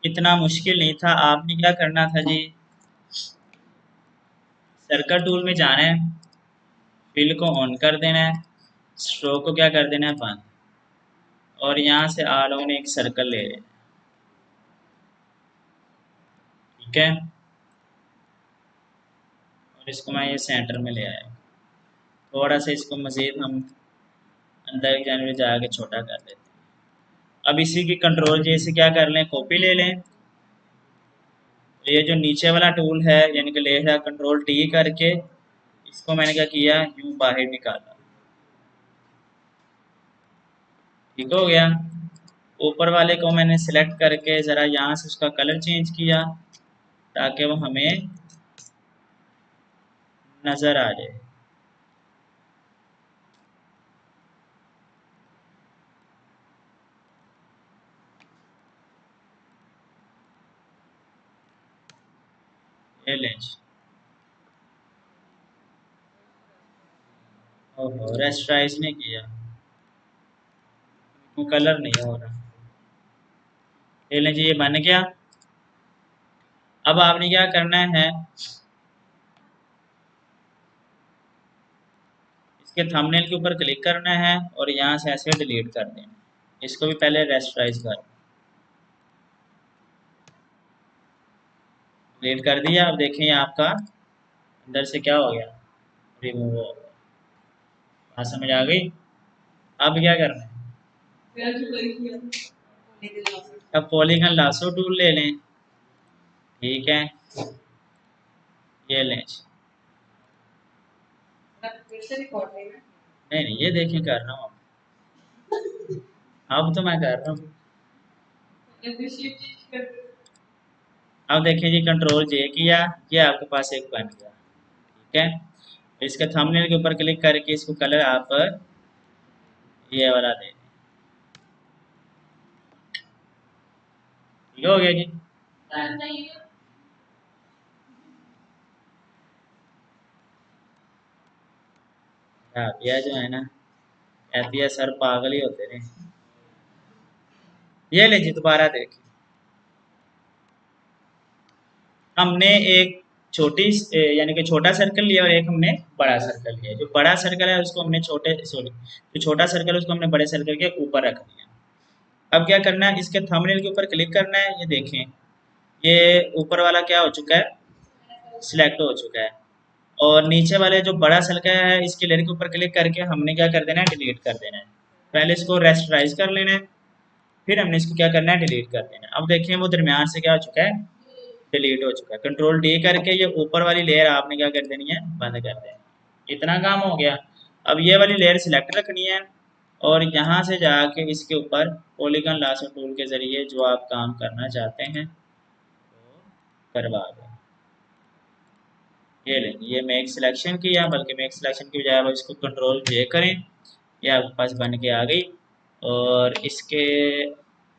इतना मुश्किल नहीं था। आपने क्या करना था जी, सर्कल टूल में जाना है, फिल को ऑन कर देना है, स्ट्रोक को क्या कर देना है, बंद, और यहाँ से आप लोगों ने एक सर्कल ले लेना। ठीक है, और इसको मैं ये सेंटर में ले आया। थोड़ा सा इसको मज़ीद हम अंदर की जाने में जाके छोटा कर देते हैं। अब इसी की कंट्रोल जे से क्या कर लें, कॉपी ले लें। तो ये जो नीचे वाला टूल है, यानी कि ले रहा कंट्रोल टी करके, इसको मैंने क्या किया, यूं बाहर निकाला। ठीक हो गया। ऊपर वाले को मैंने सिलेक्ट करके ज़रा यहाँ से उसका कलर चेंज किया ताकि वो हमें नज़र आ जाए। ये लें। ओहो, रेस्टराइज नहीं किया, वो कलर नहीं हो रहा। ये लें जी, ये बन गया। अब आपने क्या करना है, इसके थंबनेल के ऊपर क्लिक करना है और यहाँ से ऐसे डिलीट कर देना। इसको भी पहले रेस्टराइज कर डिलीट कर दिया। अब देखें आपका अंदर से क्या हो गया, रिमूव हो गया। बात समझ आ गई। अब क्या करना है, अब पॉलीगन लासो टूल ले लें। ठीक है, ये लें। नहीं नहीं, ये देखें कर रहा हूँ, अब तो मैं कर रहा हूँ। अब देखें जी, कंट्रोल जे किया, ये आपके पास एक बन गया। ठीक है, इसके थंबनेल के ऊपर क्लिक करके इसको कलर आप ये वाला दे दें। ठीक हो गया जी। भैया जो है ना, कहती है सर पागल ही होते रहे। ये ले जी, दोबारा देखिए, हमने एक छोटी यानी कि छोटा सर्कल लिया और एक हमने बड़ा सर्कल लिया। जो बड़ा सर्कल है उसको हमने छोटे, सॉरी, जो छोटा सर्कल है उसको हमने बड़े सर्कल के ऊपर रख दिया। अब क्या करना है, इसके थंबनेल के ऊपर क्लिक करना है। ये देखें, ये ऊपर वाला क्या हो चुका है, सिलेक्ट हो चुका है। और नीचे वाले जो बड़ा सर्कल है, इसके लेयर के ऊपर क्लिक करके हमने क्या कर देना है, डिलीट कर देना है। पहले इसको रेस्टराइज कर लेना है, फिर हमने इसको क्या करना है, डिलीट कर देना है। अब देखें वो दरमियान से क्या हो चुका है, डिलीट हो चुका है। कंट्रोल डी करके ये ऊपर वाली लेयर आपने क्या कर देनी है, बंद कर देनी है। इतना काम हो गया। अब ये वाली लेयर सिलेक्ट रखनी है और यहाँ से जाके इसके ऊपर पॉलीगन लासो टूल के ज़रिए जो आप काम करना चाहते हैं वो करवा दें। ये लें, ये मैं एक सिलेक्शन किया, बल्कि मैं एक सिलेक्शन की बजाय अब इसको कंट्रोल जे करें, ये आपके पास बन के आ गई। और इसके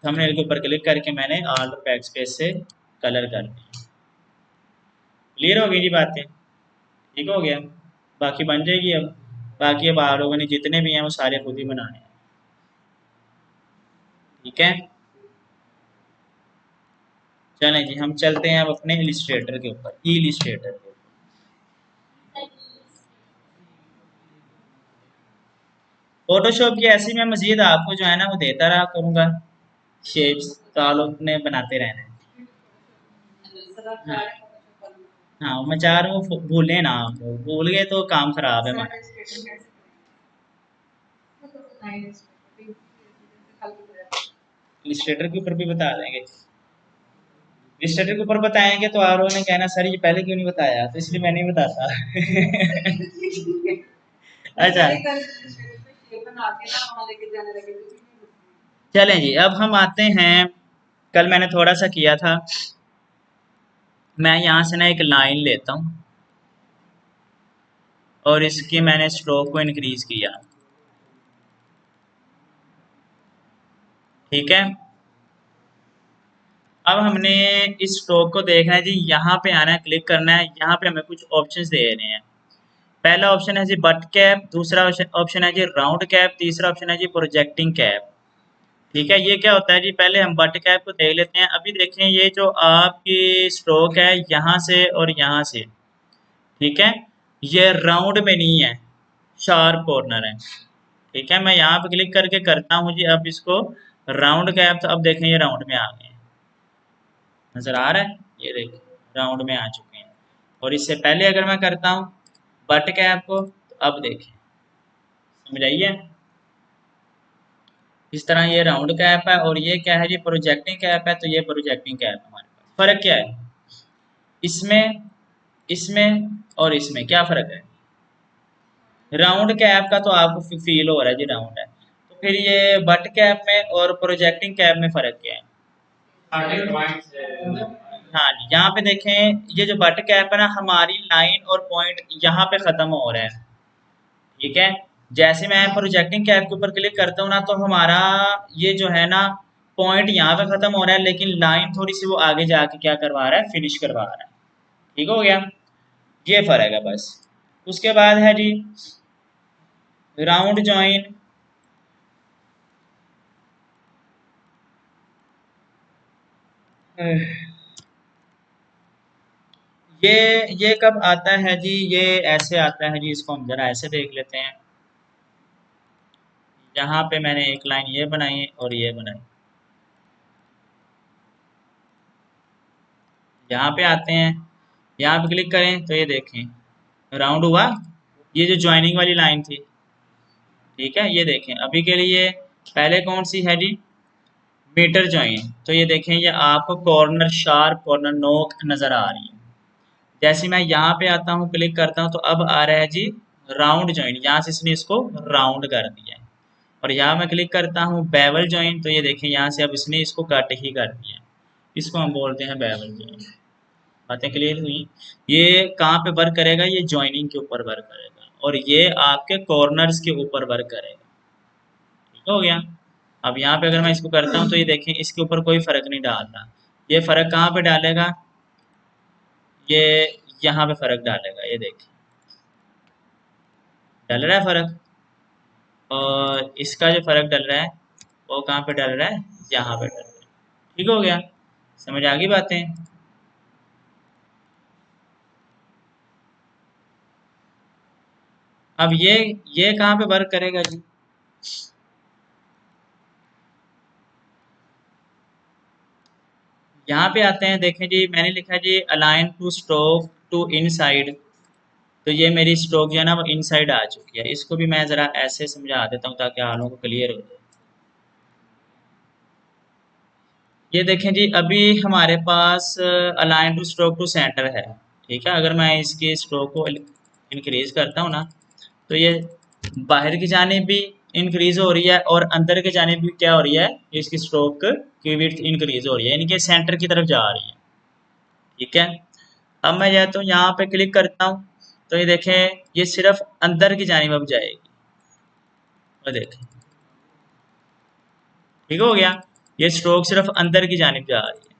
थंबनेल के ऊपर क्लिक करके मैंने ऑल्टर बैकस्पेस से कलर कर दिया। क्लियर हो गई जी बातें, ठीक हो गया। बाकी बन जाएगी अब। बाकी अब आप लोगों ने जितने भी हैं वो सारे खुद ही बनाने हैं। ठीक है, चलें जी, हम चलते हैं अब अपने इलिस्ट्रेटर के ऊपर, इलिस्ट्रेटर के ऊपर। फोटोशॉप की ऐसी मैं मजीद आपको जो है ना वो देता रहा करूँगा, शेप्स तो आप लोग ने बनाते रहना है। हाँ, हाँ, मैं चाह रहा हूँ भूलें ना आप लोग, भूल गए तो काम खराब है हमारा। इलिस्ट्रेटर के ऊपर भी बता देंगे। इलिस्ट्रेटर के ऊपर बताएंगे तो आप लोगों ने कहना सर ये पहले क्यों नहीं बताया, तो इसलिए मैं नहीं बताता। अच्छा, चलें जी, अब हम आते हैं, कल मैंने थोड़ा सा किया था, मैं यहाँ से ना एक लाइन लेता हूँ और इसकी मैंने स्ट्रोक को इंक्रीज किया। ठीक है, अब हमने इस स्ट्रोक को देखना है जी, यहाँ पे आना है, क्लिक करना है। यहाँ पे हमें कुछ ऑप्शंस दे रहे हैं। पहला ऑप्शन है जी बट कैप, दूसरा ऑप्शन है जी राउंड कैप, तीसरा ऑप्शन है जी प्रोजेक्टिंग कैप। ठीक है। ये क्या होता है जी, पहले हम बट कैप को देख लेते हैं। अभी देखें, ये जो आपकी स्ट्रोक है यहाँ से और यहाँ से, ठीक है, ये राउंड में नहीं है, शार्प कॉर्नर है। ठीक है, मैं यहाँ पे क्लिक करके करता हूँ जी अब इसको राउंड कैप, तो अब देखें ये राउंड में आ गए हैं। नजर आ रहा है, ये देखिए राउंड में आ चुके हैं। और इससे पहले अगर मैं करता हूँ बट कैप को, तो अब देखें, समझ आइए, इस तरह ये राउंड कैप है और ये क्या है जी, प्रोजेक्टिंग कैप है। तो ये प्रोजेक्टिंग कैप है हमारे पास। फर्क क्या है इसमें, इसमें और इसमें क्या फर्क है? राउंड कैप का तो आपको फील हो रहा है जी राउंड है, तो फिर ये बट कैप में और प्रोजेक्टिंग कैप में फर्क क्या है? हाँ जी, यहाँ पे देखें, ये जो बट कैप है ना, हमारी लाइन और पॉइंट यहाँ पे खत्म हो रहा है। ठीक है, जैसे मैं प्रोजेक्टिंग कैप के ऊपर क्लिक करता हूँ ना, तो हमारा ये जो है ना पॉइंट यहाँ पे खत्म हो रहा है, लेकिन लाइन थोड़ी सी वो आगे जाके क्या करवा रहा है, फिनिश करवा रहा है। ठीक हो गया, ये फर्क है बस। उसके बाद है जी राउंड जॉइन। ये कब आता है जी, ये ऐसे आता है जी, इसको हम जरा ऐसे देख लेते हैं। यहाँ पे मैंने एक लाइन ये बनाई और ये बनाई, यहाँ पे आते हैं, यहाँ पे क्लिक करें तो ये देखें राउंड हुआ, ये जो ज्वाइनिंग वाली लाइन थी। ठीक है, ये देखें अभी के लिए पहले कौन सी है जी, मीटर ज्वाइन। तो ये देखें, ये आपको कॉर्नर, शार्प कॉर्नर नोक नजर आ रही है। जैसे मैं यहाँ पे आता हूँ, क्लिक करता हूँ, तो अब आ रहा है जी राउंड ज्वाइन, यहाँ से इसने इसको राउंड कर दिया है। और यहाँ मैं क्लिक करता हूँ बेवल ज्वाइन, तो ये देखें यहाँ से अब इसने इसको कट ही कर दिया। इसको हम बोलते हैं बेवल ज्वाइन। बातें क्लियर हुई? ये कहाँ पे वर्क करेगा, ये ज्वाइनिंग के ऊपर वर्क करेगा और ये आपके कॉर्नर्स के ऊपर वर्क करेगा। ठीक हो गया। अब यहाँ पे अगर मैं इसको करता हूँ, तो ये देखें इसके ऊपर कोई फर्क नहीं डालता। ये फर्क कहाँ पे डालेगा, ये यहाँ पे फर्क डालेगा, ये देखिए डल रहा है फर्क। और इसका जो फर्क डल रहा है वो कहाँ पे डल रहा है, यहाँ पे डल रहा है। ठीक हो गया, समझ आ गई बातें? अब ये कहाँ पे वर्क करेगा जी, यहाँ पे आते हैं। देखें जी, मैंने लिखा जी align to stroke to inside, तो ये मेरी स्ट्रोक जो है ना वो इनसाइड आ चुकी है। इसको भी मैं ज़रा ऐसे समझा देता हूँ ताकि आप लोगों को क्लियर हो जाए। ये देखें जी, अभी हमारे पास align to stroke to centre है। ठीक है, अगर मैं इसकी स्ट्रोक को इंक्रीज करता हूँ ना, तो ये बाहर की जानिब भी इंक्रीज हो रही है और अंदर की जानिब भी क्या हो रही है, इसकी स्ट्रोक की विड्थ इंक्रीज हो रही है, यानी कि सेंटर की तरफ जा रही है। ठीक है, अब मैं जाता हूँ यहाँ पे क्लिक करता हूँ, तो ये देखें ये सिर्फ अंदर की जानिब अब जाएगी। और देखें ठीक हो गया, ये स्ट्रोक सिर्फ अंदर की जानिब जा रही है।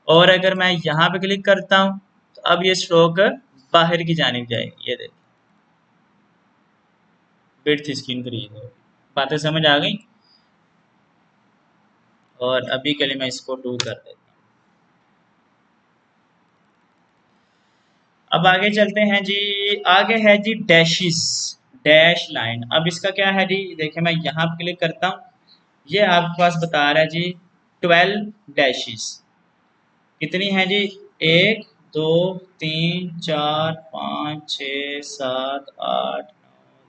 और अगर मैं यहाँ पे क्लिक करता हूँ, तो अब ये स्ट्रोक बाहर की जानिब जाएगी। ये देखिए विड्थ इसकी इंक्रीज हो, बातें समझ आ गई? और अभी के लिए मैं इसको 2 कर देता हूँ। अब आगे चलते हैं जी, आगे है जी डैशिस, डैश लाइन। अब इसका क्या है जी, देखिए मैं यहाँ पे क्लिक करता हूँ, ये आपके पास बता रहा है जी 12 डैशिस। कितनी है जी, 1 2 3 4 5 6 7 8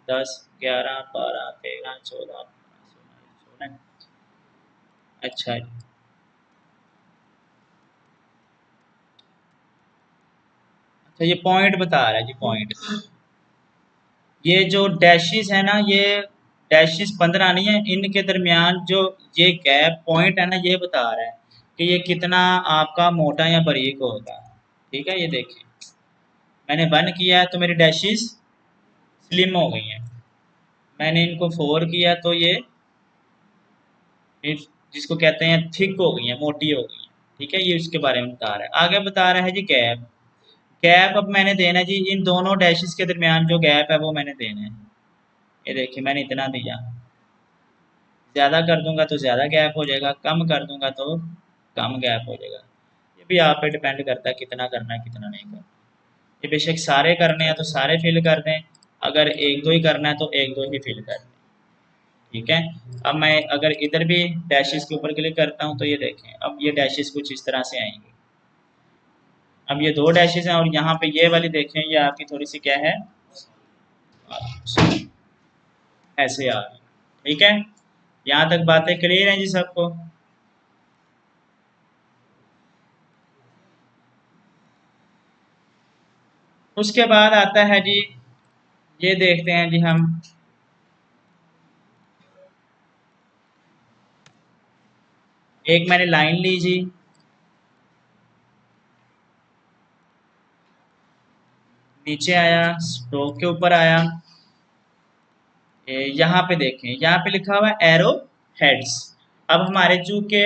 9 10 11 12 13 14 15 16 अच्छा जी। अच्छा, ये पॉइंट बता रहा है जी, पॉइंट। ये जो डैशिस है ना, ये डैशिस 15 नहीं है, इनके दरमियान जो ये गैप पॉइंट है ना, ये बता रहा है कि ये कितना आपका मोटा या बारीक होगा। ठीक है, ये देखिए मैंने 1 किया है तो मेरी डैशिस स्लिम हो गई हैं। मैंने इनको 4 किया तो ये जिसको कहते हैं थिक हो गई है, मोटी हो गई है। ठीक है, ये उसके बारे में बता रहा है। आगे बता रहा है जी गैप। गैप अब मैंने देना है जी इन दोनों डैशेस के दरमियान जो गैप है वो मैंने देना है। ये देखिए मैंने इतना दिया, ज़्यादा कर दूंगा तो ज़्यादा गैप हो जाएगा, कम कर दूंगा तो कम गैप हो जाएगा। ये भी आप पे डिपेंड करता है कितना करना है कितना नहीं करना। ये बेशक सारे करने हैं तो सारे फिल कर दें, अगर एक दो ही करना है तो एक दो ही फिल कर दें। ठीक है। अब मैं अगर इधर भी डैशेस के ऊपर क्लिक करता हूँ तो ये देखें अब ये डैशेस कुछ इस तरह से आएंगे। अब ये दो डैशेस हैं और यहाँ पे ये वाली देखें ये आपकी थोड़ी सी क्या है ऐसे आ रही। ठीक है, यहाँ तक बातें क्लियर हैं जी सबको। उसके बाद आता है जी, ये देखते हैं जी हम, एक मैंने लाइन ली जी, नीचे आया, स्ट्रोक के ऊपर आया, यहाँ पे देखें यहाँ पे लिखा हुआ है एरो हेड्स। अब हमारे चूंकि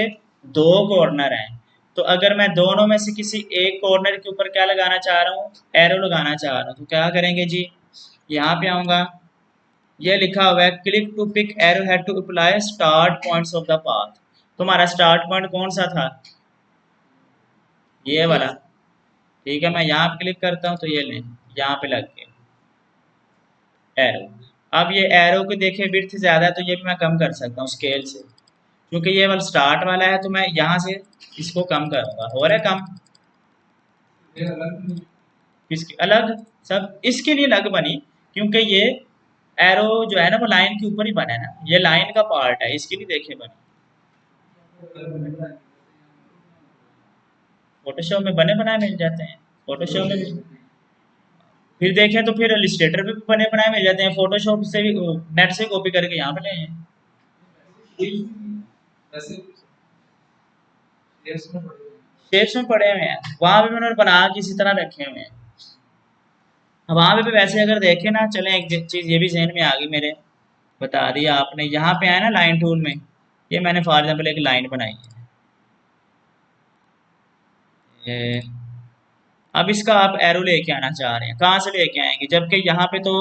दो कॉर्नर हैं तो अगर मैं दोनों में से किसी एक कॉर्नर के ऊपर क्या लगाना चाह रहा हूँ, एरो लगाना चाह रहा हूँ, तो क्या करेंगे जी, यहाँ पे आऊंगा, ये लिखा हुआ है click to pick arrow head to apply start points of the path. तो हमारा स्टार्ट पॉइंट कौन सा था, ये वाला। ठीक है, मैं यहाँ पे क्लिक करता हूँ तो ये लें, यहाँ पे लग गया एरो। अब ये एरो को देखें विड्थ ज़्यादा है तो ये भी मैं कम कर सकता हूँ स्केल से, क्योंकि ये वाला स्टार्ट वाला है तो मैं यहाँ से इसको कम करूँगा, हो रहा है कम। इसकी अलग, सब इसके लिए अलग बनी, क्योंकि ये एरो जो है ना वो लाइन के ऊपर ही बना है ना, ये लाइन का पार्ट है, इसके लिए देखे बनी। फोटोशॉप में बने बनाए मिल जाते हैं, फोटोशॉप में भी फिर देखें तो फिर इलिस्ट्रेटर पे भी बने बनाए मिल जाते हैं, फोटोशॉप से भी नेट से कॉपी करके यहाँ पे ले आए हैं। शेप्स में पड़े हुए हैं, वहां पे मैंने बना के इसी तरह रखे हुए हैं। वहां पे भी वैसे अगर देखें ना, चलें एक चीज ये भी जहन में आ गई मेरे, बता दिया आपने, यहाँ पे आया ना लाइन टूल में, ये मैंने फॉर एग्जाम्पल एक लाइन बनाई है, ये अब इसका आप एरो लेके आना चाह रहे हैं, कहाँ से लेके आएंगे, जबकि यहाँ पे तो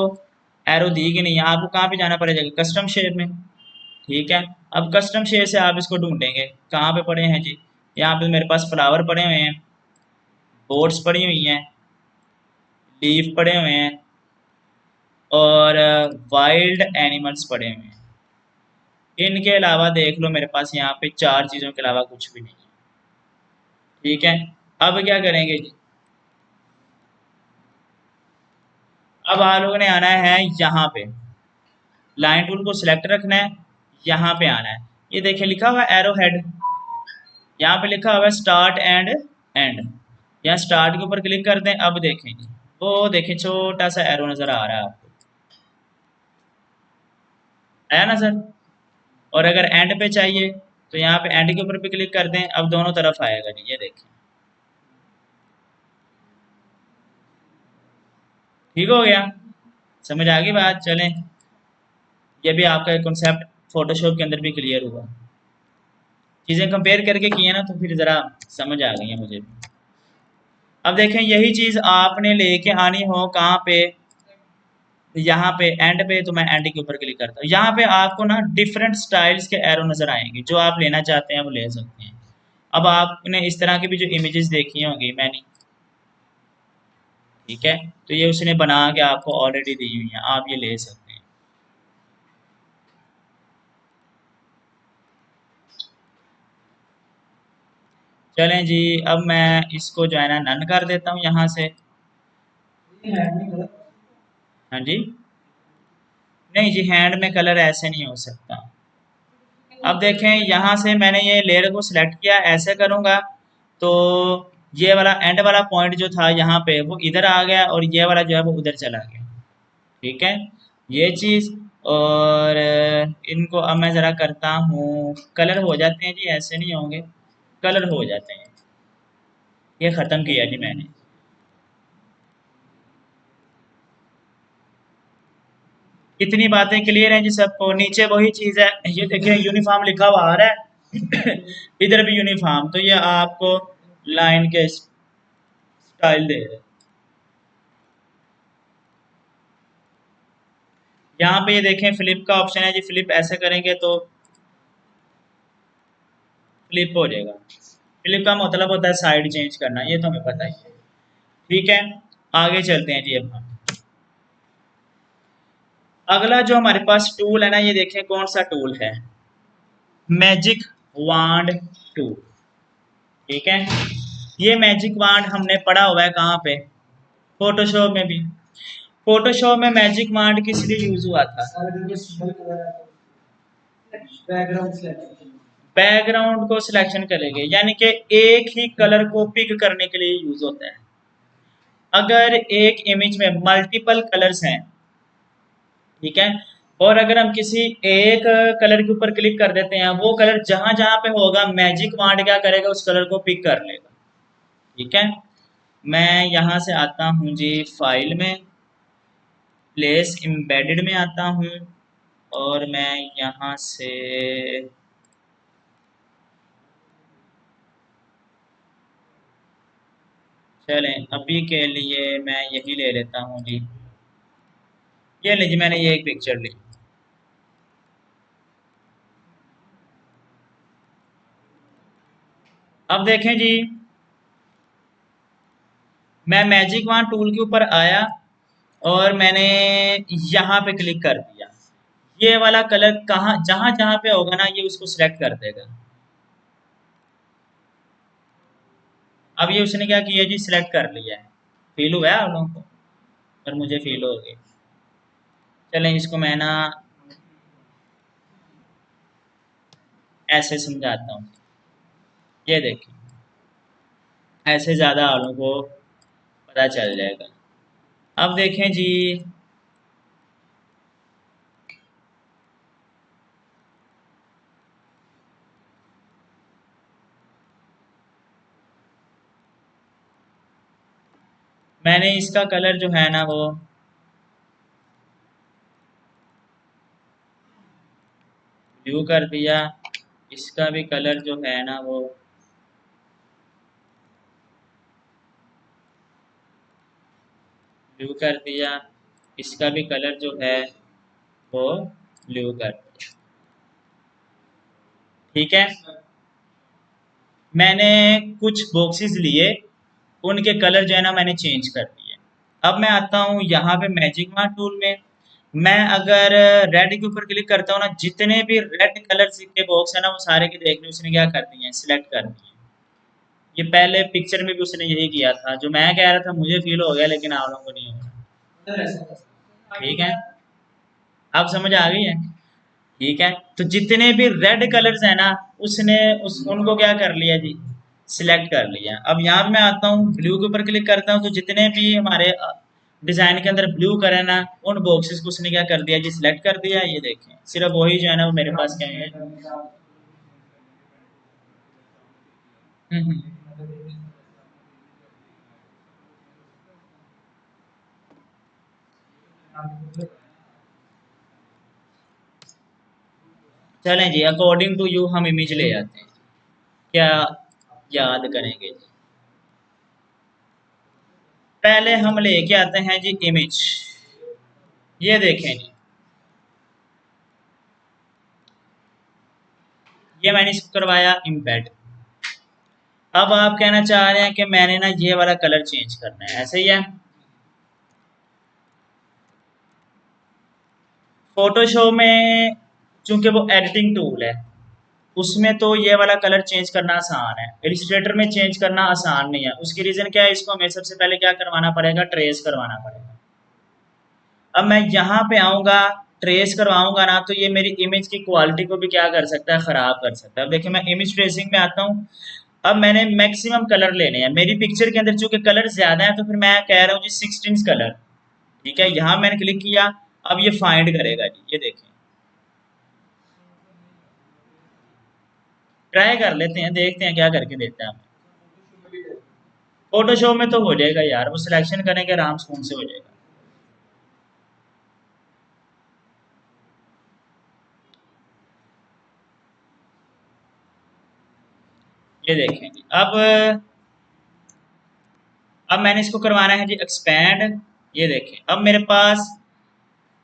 एरो दी ही नहीं है, आपको कहाँ पे जाना पड़ेगा, कस्टम शेप में। ठीक है, अब कस्टम शेप से आप इसको ढूंढेंगे, कहाँ पे पड़े हैं जी, यहाँ पे मेरे पास फ्लावर पड़े हुए हैं, बोट्स पड़ी हुई हैं, लीफ पड़े हुए हैं, और वाइल्ड एनिमल्स पड़े हुए हैं। इनके अलावा देख लो मेरे पास यहाँ पे चार चीज़ों के अलावा कुछ भी नहीं है। ठीक है, अब क्या करेंगे जी, अब आप लोगों ने आना है यहाँ पे, लाइन टूल को सिलेक्ट रखना है, यहाँ पे आना है, ये देखिए लिखा हुआ है एरो हेड, यहाँ पे लिखा हुआ है स्टार्ट एंड एंड, यहाँ स्टार्ट के ऊपर क्लिक कर दें। अब देखें जी, वो देखें छोटा सा एरो नज़र आ रहा है आपको, आया नज़र। और अगर एंड पे चाहिए तो यहाँ पे एंड के ऊपर भी क्लिक कर दें, अब दोनों तरफ आएगा जी, ये देखें ठीक हो गया, समझ आ गई बात। चलें, ये भी आपका कॉन्सेप्ट फोटोशॉप के अंदर भी क्लियर हुआ, चीज़ें कंपेयर करके किए ना तो फिर ज़रा समझ आ गई है मुझे भी। अब देखें यही चीज़ आपने लेके आनी हो कहाँ पे, यहाँ पे एंड पे, तो मैं एंड के ऊपर क्लिक करता हूँ, यहाँ पे आपको ना डिफरेंट स्टाइल्स के एरो नज़र आएंगे, जो आप लेना चाहते हैं वो ले सकते हैं। अब आपने इस तरह की भी जो इमेजेस देखी होंगी मैंने, ठीक है, तो ये उसने बना के आपको ऑलरेडी दी हुई है, आप ये ले सकते हैं। चलें जी, अब मैं इसको जो है ना नन कर देता हूँ यहाँ से। हाँ जी, नहीं जी, हैंड में कलर ऐसे नहीं हो सकता। अब देखें यहाँ से मैंने ये लेयर को सिलेक्ट किया, ऐसे करूँगा तो ये वाला एंड वाला पॉइंट जो था यहाँ पे वो इधर आ गया और ये वाला जो है वो उधर चला गया। ठीक है, ये चीज़। और इनको अब मैं ज़रा करता हूँ, कलर हो जाते हैं जी, ऐसे नहीं होंगे, कलर हो जाते हैं। ये ख़त्म किया जी मैंने। इतनी बातें क्लियर हैं जी सबको, नीचे वही चीज़ है, ये देखिए यूनिफॉर्म लिखा हुआ आ रहा है इधर भी यूनिफॉर्म, तो ये आपको लाइन के स्टाइल दे रहे हैं। यहाँ पे ये देखें फ्लिप का ऑप्शन है जी, फ्लिप ऐसे करेंगे तो फ्लिप हो जाएगा। फ्लिप का मतलब होता है साइड चेंज करना, ये तो हमें पता ही है। ठीक है, आगे चलते हैं जी। अब हम अगला जो हमारे पास टूल है ना, ये देखें कौन सा टूल है, मैजिक वांड टूल। ठीक है, ये मैजिक वांड हमने पढ़ा हुआ है कहाँ पे, फोटोशॉप में भी। फोटोशॉप में मैजिक वांड किस लिए यूज हुआ था, बैकग्राउंड को सिलेक्शन करेंगे, यानी कि एक ही कलर को पिक करने के लिए यूज होता है। अगर एक इमेज में मल्टीपल कलर्स हैं, ठीक है, और अगर हम किसी एक कलर के ऊपर क्लिक कर देते हैं, वो कलर जहां जहां पे होगा मैजिक वांड क्या करेगा, उस कलर को पिक कर लेगा। ठीक है, मैं यहाँ से आता हूँ जी फाइल में, प्लेस एम्बेडेड में आता हूँ, और मैं यहाँ से चलें अभी के लिए मैं यही ले लेता हूँ जी। ये लीजिए, मैंने ये एक पिक्चर ली। अब देखें जी, मैं मैजिक वहां टूल के ऊपर आया और मैंने यहाँ पे क्लिक कर दिया। ये वाला कलर कहाँ जहां जहां पे होगा ना, ये उसको सिलेक्ट कर देगा। अब ये उसने क्या किया जी, सिलेक्ट कर लिया है। फील हुआ है आप लोगों को, पर मुझे फील हो गई। चलें इसको मैं ना ऐसे समझाता हूँ। ये देखिए, ऐसे ज़्यादा आप लोगों को पता चल जाएगा। अब देखें जी, मैंने इसका कलर जो है ना वो ब्लू कर दिया। इसका भी कलर जो है ना वो ब्लू कर दिया। इसका भी कलर जो है वो ब्लू कर दिया। ठीक है, मैंने कुछ बॉक्सेस लिए, उनके कलर जो है ना मैंने चेंज कर दिए। अब मैं आता हूँ यहाँ पे मैजिक मार्क टूल में। मैं अगर रेड के ऊपर क्लिक करता हूँ ना, जितने भी रेड कलर के बॉक्स है ना, वो सारे के देख लो उसने क्या कर दिए हैं, सिलेक्ट कर दिए। ये पहले पिक्चर में भी उसने यही किया था, जो मैं कह रहा था मुझे फील हो गया, लेकिन आप लोगों को नहीं होगा। ठीक है, अब समझ आ गई है। ठीक है, तो जितने भी रेड कलर्स है ना, उसने उनको क्या कर लिया जी, सिलेक्ट कर लिया। अब यहाँ पे मैं आता हूँ ब्लू के ऊपर क्लिक करता हूँ, तो जितने भी हमारे डिजाइन के अंदर ब्लू कलर है ना, उन बॉक्सेस को उसने क्या कर दिया जी, सिलेक्ट कर दिया। ये देखें, सिर्फ वही जो है ना वो मेरे पास क्या है। हम्म। चलें जी, अकॉर्डिंग टू यू हम इमेज ले आते हैं। क्या याद करेंगे जी, पहले हम लेके आते हैं जी इमेज। ये देखें जी, ये मैंने इसको करवाया इम्बेड। अब आप कहना चाह रहे हैं कि मैंने ना ये वाला कलर चेंज करना है, ऐसे ही है। फोटोशॉप में चूंकि वो एडिटिंग टूल है, उसमें तो ये वाला कलर चेंज करना आसान है। इलिस्ट्रेटर में चेंज करना आसान नहीं है। उसकी रीजन क्या है, इसको हमें सबसे पहले क्या करवाना पड़ेगा, ट्रेस करवाना पड़ेगा। अब मैं यहाँ पे आऊंगा, ट्रेस करवाऊंगा ना, तो ये मेरी इमेज की क्वालिटी को भी क्या कर सकता है, खराब कर सकता है। अब देखिए, मैं इमेज ट्रेसिंग में आता हूँ। अब मैंने मैक्सिमम कलर लेने हैं मेरी पिक्चर के अंदर, चूंकि कलर ज्यादा है, तो फिर मैं कह रहा हूँ जी 16 कलर। ठीक है, यहाँ मैंने क्लिक किया। अब ये फाइंड करेगा जी, ये देखें। ट्राई कर लेते हैं, देखते हैं क्या करके देता है हमें। फोटोशॉप में तो हो जाएगा यार, वो सिलेक्शन करेंगे आराम से से हो जाएगा। ये देखें जी, अब मैंने इसको करवाना है जी एक्सपैंड। ये देखें, अब मेरे पास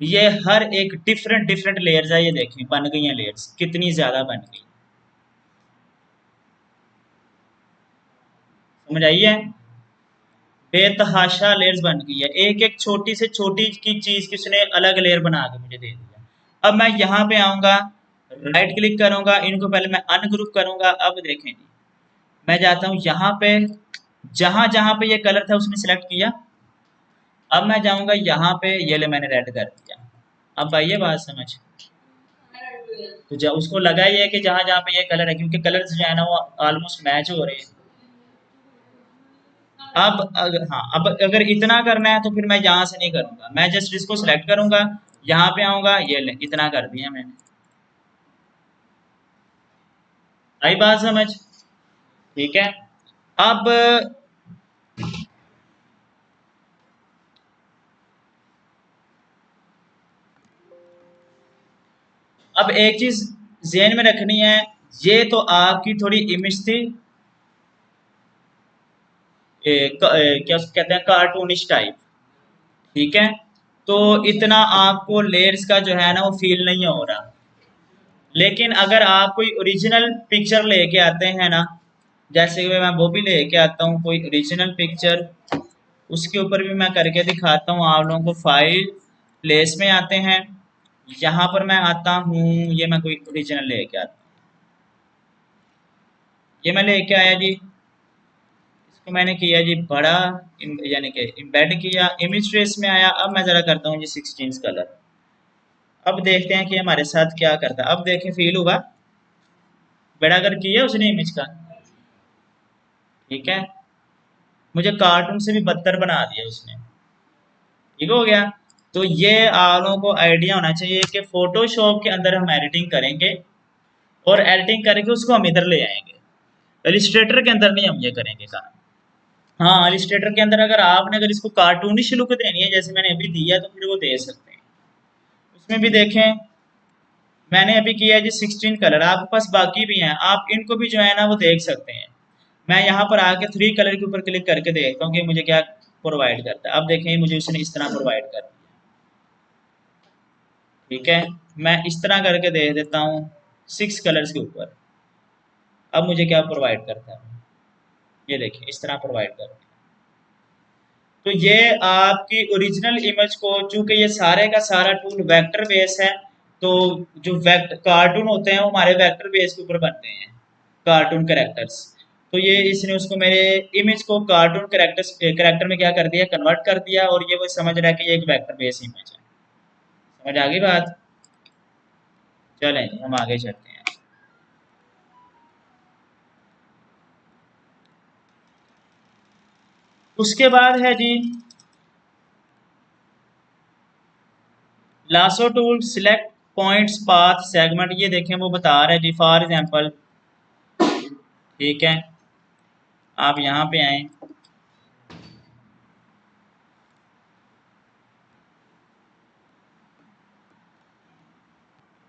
ये हर एक डिफरेंट डिफरेंट लेयर्स है, ये देखें बन गई हैं लेयर्स, कितनी ज्यादा बन गई। समझ आई है? बेतहाशा लेयर्स बन गई है, एक एक छोटी से छोटी की चीज की उसने अलग लेयर बना के मुझे दे दिया। अब मैं यहाँ पे आऊंगा, राइट क्लिक करूंगा, इनको पहले मैं अनग्रुप करूंगा। अब देखें जी, मैं जाता हूँ यहाँ पे, जहां जहां पे ये कलर था उसने सिलेक्ट किया। अब मैं जाऊंगा यहाँ पे, ये ले मैंने रेड कर दिया। अब आइए बात समझ। तो जब उसको लगा ही है कि जहां जहां पे ये कलर है, क्योंकि कलर्स जो है ना वो ऑलमोस्ट मैच हो रहे हैं। अब अगर हाँ, अब अगर इतना करना है तो फिर मैं यहाँ से नहीं करूंगा, मैं जस्ट इसको सिलेक्ट करूंगा, यहाँ पे आऊंगा, ये ले इतना कर दिया मैंने। आई बात समझ? ठीक है। अब अब एक चीज ज़हन में रखनी है, ये तो आपकी थोड़ी इमेज थी क्या उसको कहते हैं, कार्टूनिश टाइप। ठीक है, तो इतना आपको लेयर्स का जो है ना वो फील नहीं हो रहा। लेकिन अगर आप कोई ओरिजिनल पिक्चर लेके आते हैं ना, जैसे कि मैं वो भी लेके आता हूँ कोई ओरिजिनल पिक्चर, उसके ऊपर भी मैं करके दिखाता हूँ आप लोगों को। फाइल, प्लेस में आते हैं, यहाँ पर मैं आता हूँ, ये मैं कोई ओरिजिनल लेके आता हूँ, ये मैं लेके आया जी। इसको मैंने किया जी बड़ा, यानी कि इम्बेड किया, इमेज ट्रेस में आया। अब मैं जरा करता हूँ जी 16 कलर। अब देखते हैं कि हमारे साथ क्या करता है। अब देखें फील हुआ, बड़ा कर किया उसने इमेज का। ठीक है, मुझे कार्टून से भी बदतर बना दिया उसने। ठीक हो गया। तो ये आप लोगों को आइडिया होना चाहिए कि फोटोशॉप के अंदर हम एडिटिंग करेंगे, और एडिटिंग करके उसको हम इधर ले आएंगे। इलिस्ट्रेटर के अंदर नहीं हम ये करेंगे काम। हाँ, इलिस्ट्रेटर के अंदर अगर आपने अगर इसको कार्टूनिश लुक देनी है जैसे मैंने अभी दिया, तो फिर वो दे सकते हैं। उसमें भी देखें, मैंने अभी किया है जी 16 कलर, आपके पास बाकी भी हैं, आप इनको भी जो है ना वो देख सकते हैं। मैं यहाँ पर आके 3 कलर के ऊपर क्लिक करके देखता हूँ कि मुझे क्या प्रोवाइड करता है। अब देखें मुझे उसने इस तरह प्रोवाइड कर दिया। ठीक है, मैं इस तरह करके दे देता हूँ 6 कलर्स के ऊपर। अब मुझे क्या प्रोवाइड करता है, ये देखिए इस तरह प्रोवाइड करता है। तो ये आपकी ओरिजिनल इमेज को, चूंकि ये सारे का सारा टूल वेक्टर बेस है, तो जो वेक्टर कार्टून होते हैं वो हमारे वेक्टर बेस के ऊपर बनते हैं, कार्टून करेक्टर्स। तो ये इसने उसको मेरे इमेज को कार्टून करेक्टर्स करेक्टर में क्या कर दिया, कन्वर्ट कर दिया, और ये वो समझ रहा है कि ये एक वेक्टर बेस इमेज है। समझ आ गई बात? चलें हम आगे चलते हैं। उसके बाद है जी lasso tool, select points path segment. ये देखें वो बता रहा है जी, फॉर एग्जांपल। ठीक है, आप यहाँ पे आए,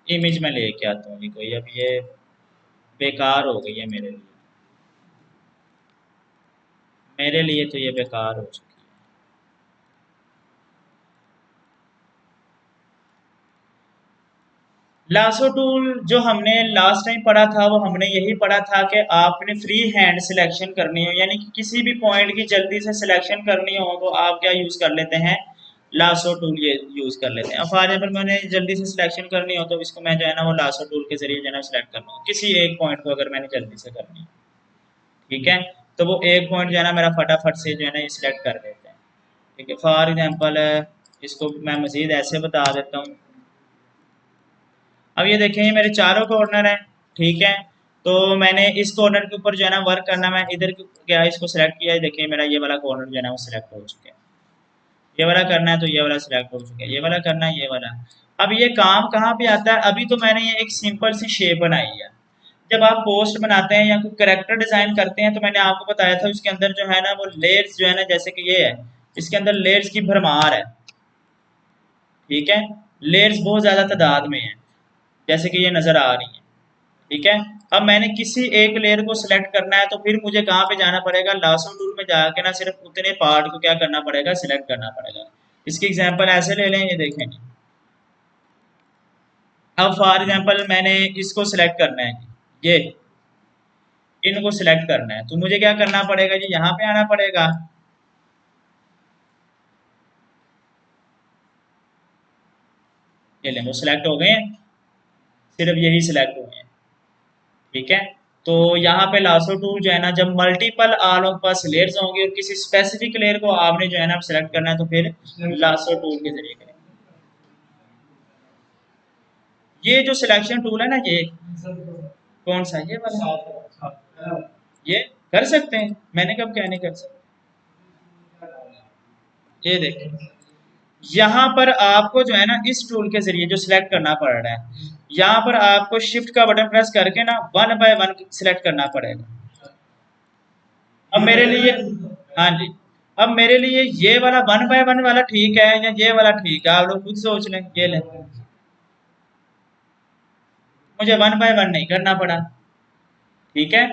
इमेज में लेके आता हूँ जी कोई। अब ये बेकार हो गई है मेरे लिए, मेरे लिए तो ये बेकार हो चुकी है। लासो टूल जो हमने लास्ट टाइम पढ़ा था, वो हमने यही पढ़ा था कि आपने फ्री हैंड सिलेक्शन करनी हो, यानी कि किसी भी पॉइंट की जल्दी से सिलेक्शन करनी हो तो आप क्या यूज कर लेते हैं, लासो टूल ये यूज कर लेते हैं। फॉर एग्जाम्पल मैंने जल्दी से सिलेक्शन करनी हो तो इसको मैं जो है ना वो लासो टूल के जरिए जो है ना सिलेक्ट करना हो, किसी एक पॉइंट को अगर मैंने जल्दी से करनी हो। ठीक है, तो वो एक पॉइंट जो है ना मेरा फटाफट से जो है ना ये सिलेक्ट कर देते हैं। ठीक है, फॉर एग्जाम्पल इसको मैं मजीद ऐसे बता देता हूँ। अब ये देखें ये मेरे चारों कॉर्नर हैं। ठीक है, तो मैंने इस कॉर्नर के ऊपर जो है ना वर्क करना, मैं इधर क्या इसको सिलेक्ट किया है, देखिए मेरा ये वाला कॉर्नर जो है ना वो सिलेक्ट हो चुका है। ये वाला करना है तो ये वाला सिलेक्ट हो चुका है, ये वाला करना है, ये वाला। अब ये काम कहाँ पे आता है, अभी तो मैंने ये एक सिंपल सी शेप बनाई है। जब आप पोस्ट बनाते हैं या कोई करेक्टर डिजाइन करते हैं, तो मैंने आपको बताया था उसके अंदर जो है ना वो लेयर्स जो है ना, जैसे कि ये है, इसके अंदर लेयर्स की भरमार है। ठीक है, लेयर्स बहुत ज्यादा तादाद में है, जैसे कि ये नजर आ रही है। ठीक है, अब मैंने किसी एक लेयर को सिलेक्ट करना है तो फिर मुझे कहाँ पे जाना पड़ेगा, लासो टूल में जाके ना सिर्फ उतने पार्ट को क्या करना पड़ेगा, सिलेक्ट करना पड़ेगा। इसकी एग्जांपल ऐसे ले लें, ये देखें, अब फॉर एग्जांपल मैंने इसको सिलेक्ट करना है, ये इनको सिलेक्ट करना है, तो मुझे क्या करना पड़ेगा जी, यहाँ पे आना पड़ेगा। ये ले वो सिलेक्ट हो गए हैं, सिर्फ यही सिलेक्ट हुए हैं। ठीक है, तो यहाँ पे लासो टूल जो है ना, जब मल्टीपल आपके पास लेयर्स होंगे और किसी स्पेसिफिक लेयर को आपने जो है ना सिलेक्ट करना है, तो फिर लासो टूल के जरिए करेंगे। ये जो सिलेक्शन टूल है ना, ये कौन सा, ये वाला, ये कर सकते हैं, मैंने कब क्या नहीं कर सकते। ये देखिए, यहाँ पर आपको जो है ना इस टूल के जरिए जो सिलेक्ट करना पड़ रहा है, यहाँ पर आपको शिफ्ट का बटन प्रेस करके ना वन बाय वन सिलेक्ट करना पड़ेगा। अब मेरे लिए, हाँ जी, अब मेरे लिए ये वाला वन बाय वन वाला ठीक है या ये वाला ठीक है, आप लोग खुद सोच लें। ये लें, मुझे वन बाय वन नहीं करना पड़ा। ठीक है,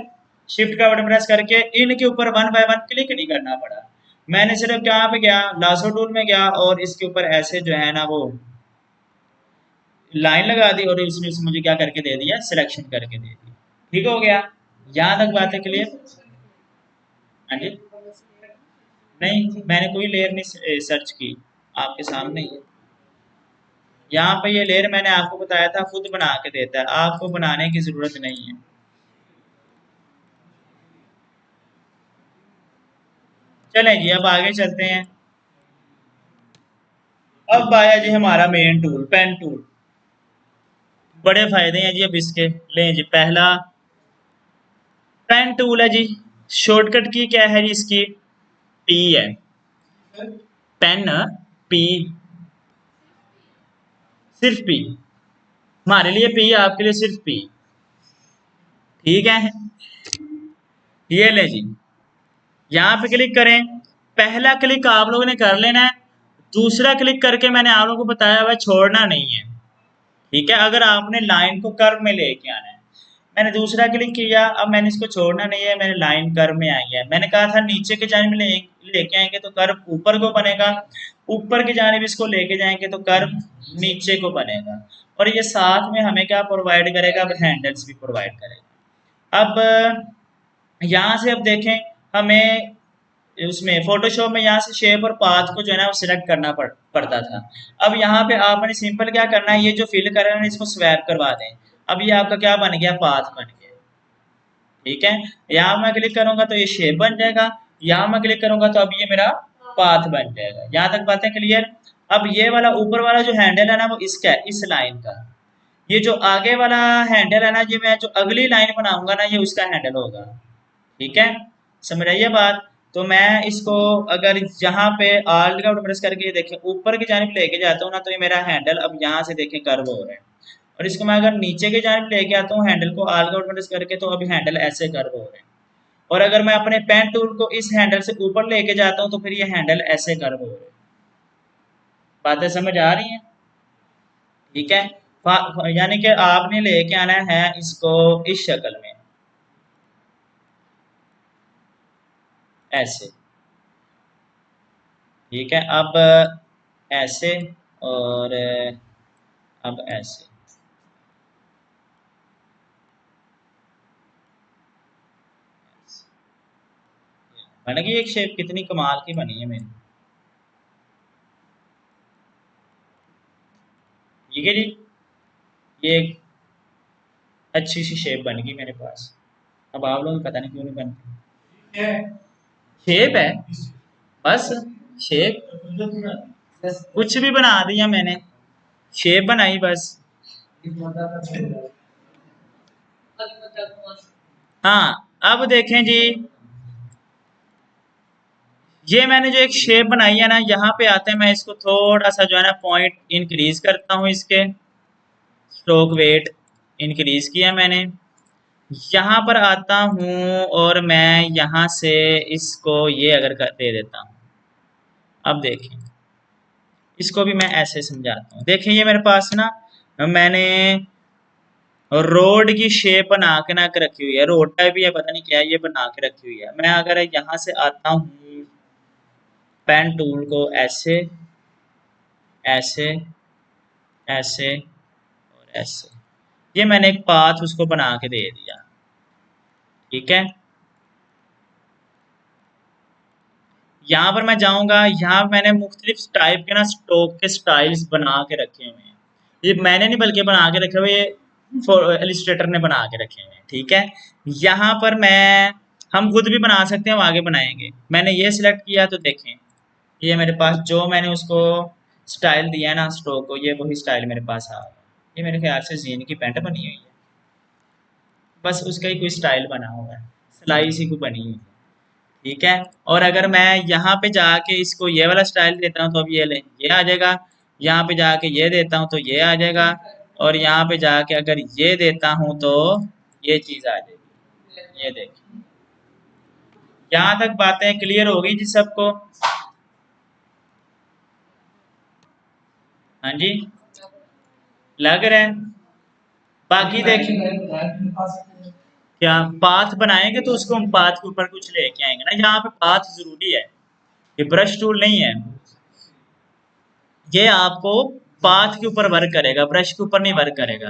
शिफ्ट का बटन प्रेस करके इनके ऊपर वन बाय वन क्लिक नहीं करना पड़ा। मैंने सिर्फ कहाँ पे गया, लासो टूल में गया और इसके ऊपर ऐसे जो है ना वो लाइन लगा दी और उसने मुझे क्या करके दे दिया, सिलेक्शन करके दे दिया। ठीक हो गया, यहाँ तक बात है क्लियर। हाँ जी, नहीं मैंने कोई लेयर नहीं सर्च की, आपके सामने ही है। यहाँ पे ये लेयर मैंने आपको बताया था खुद बना के देता है, आपको बनाने की जरूरत नहीं है। चलें जी, अब आगे चलते हैं। अब आया जी हमारा मेन टूल, पेन टूल। बड़े फायदे हैं जी अब इसके। लें जी, पहला पेन टूल है जी, शॉर्टकट की क्या है जी इसकी, पी है। पेन, पी, सिर्फ पी, हमारे लिए पी, आपके लिए सिर्फ पी। ठीक है, ये ले जी, यहाँ पे क्लिक करें। पहला क्लिक आप लोगों ने कर लेना है, दूसरा क्लिक करके मैंने आप लोगों को बताया हुआ छोड़ना नहीं है। ठीक है, अगर आपने लाइन को कर्व में लेके आना है, मैंने दूसरा क्लिक किया, अब मैंने इसको छोड़ना नहीं है, मैंने लाइन कर्व में आई है। मैंने कहा था नीचे के जानिब लेके आएंगे तो कर्व ऊपर को बनेगा, ऊपर की जानिब इसको लेके जाएंगे तो कर्व नीचे को बनेगा। और ये साथ में हमें क्या प्रोवाइड करेगा, अब हैंडल्स भी प्रोवाइड करेगा। अब यहाँ से अब देखें, हमें उसमें फोटोशॉप में यहाँ से शेप और पाथ को जो है ना वो सिलेक्ट करना पड़ता था। अब यहाँ पे आपने सिंपल क्या करना है, ये जो फिल कर रहे हैं इसको स्वैप करवा दें। अब ये आपका क्या बन गया, पाथ बन गया। ठीक है, यहाँ मैं क्लिक करूंगा तो ये शेप बन जाएगा, यहाँ मैं क्लिक करूंगा तो अब ये मेरा पाथ बन जाएगा। यहाँ तक बातें क्लियर। अब ये वाला ऊपर वाला जो हैंडल है ना वो इसका है, इस लाइन का। ये जो आगे वाला हैंडल है ना, ये मैं जो अगली लाइन बनाऊंगा ना ये उसका हैंडल होगा। ठीक है, समझ आइए बात। तो मैं इसको अगर यहाँ पे आल्ट का बटन प्रेस करके ये देखें ऊपर की जानिब लेके जाता हूँ ना, तो ये मेरा हैंडल अब यहाँ से देखें कर्व हो रहा है। और इसको मैं अगर नीचे की जानिब लेके आता हूँ हैंडल को आल्ट का बटन प्रेस करके, तो अभी हैंडल ऐसे कर्व हो रहे हैं। और अगर मैं अपने पेन टूल को इस हैंडल से ऊपर लेके जाता हूँ तो फिर ये हैंडल ऐसे कर्व हो रहे हैं। बातें समझ आ रही हैं। ठीक है, यानी कि आपने लेके आना है इसको इस शक्ल में, ऐसे। ठीक है, अब ऐसे, और अब ऐसे। मैंने कि एक शेप कितनी कमाल की बनी है मेरी। ठीक है जी, ये एक अच्छी सी शेप बन गई मेरे पास। अब आप लोग पता नहीं क्यों नहीं बनती। शेप है बस, शेप कुछ भी बना दिया मैंने, शेप बनाई बस। हाँ, अब देखें जी, ये मैंने जो एक शेप बनाई है ना, यहाँ पे आते हैं, मैं इसको थोड़ा सा जो है ना पॉइंट इंक्रीज करता हूँ, इसके स्ट्रोक वेट इंक्रीज किया मैंने। यहाँ पर आता हूँ और मैं यहाँ से इसको ये अगर दे देता हूँ। अब देखें, इसको भी मैं ऐसे समझाता हूँ। देखें, ये मेरे पास ना मैंने रोड की शेप बना के ना के रखी हुई है, रोड टाइप भी है, पता नहीं क्या है, ये बना के रखी हुई है। मैं अगर यहाँ से आता हूँ पेन टूल को ऐसे, ऐसे, ऐसे और ऐसे ये मैंने एक पाथ उसको बना के दे दिया। ठीक है, यहाँ पर मैं जाऊंगा, यहाँ मैंने मुख्तलिफ टाइप के ना स्ट्रोक के स्टाइल्स बना के रखे हुए हैं। ये मैंने नहीं बल्कि बना के रखे हुए, ये इलिस्ट्रेटर ने बना के रखे हुए हैं। ठीक है, यहाँ पर मैं हम खुद भी बना सकते हैं, वो आगे बनाएंगे। मैंने ये सिलेक्ट किया तो देखें ये मेरे पास जो मैंने उसको स्टाइल दिया है ना स्ट्रोक को, ये वही स्टाइल मेरे पास आ रहा है। ये मेरे ख्याल से जीन की पैंट बनी हुई है, बस उसका ही कोई स्टाइल बना हुआ है, सिलाई सी कोई बनी हुई है। ठीक है, और अगर मैं यहाँ पे जाके इसको ये वाला स्टाइल देता हूँ तो अब ये ले ये आ जाएगा, यहाँ पे जाके ये देता हूँ तो ये आ जाएगा, और यहाँ पे जाके अगर ये देता हूँ तो ये चीज आ जाएगी। ये देखिए, यहाँ तक बातें क्लियर हो गई जी सबको? हाँ जी, लग रहा है। बाकी देखिए, क्या पाथ बनाएंगे तो उसको हम पाथ के ऊपर कुछ लेके आएंगे ना, यहाँ पे पाथ जरूरी है, ये ब्रश टूल नहीं है। ये आपको पाथ के ऊपर वर्क करेगा, ब्रश के ऊपर नहीं वर्क करेगा।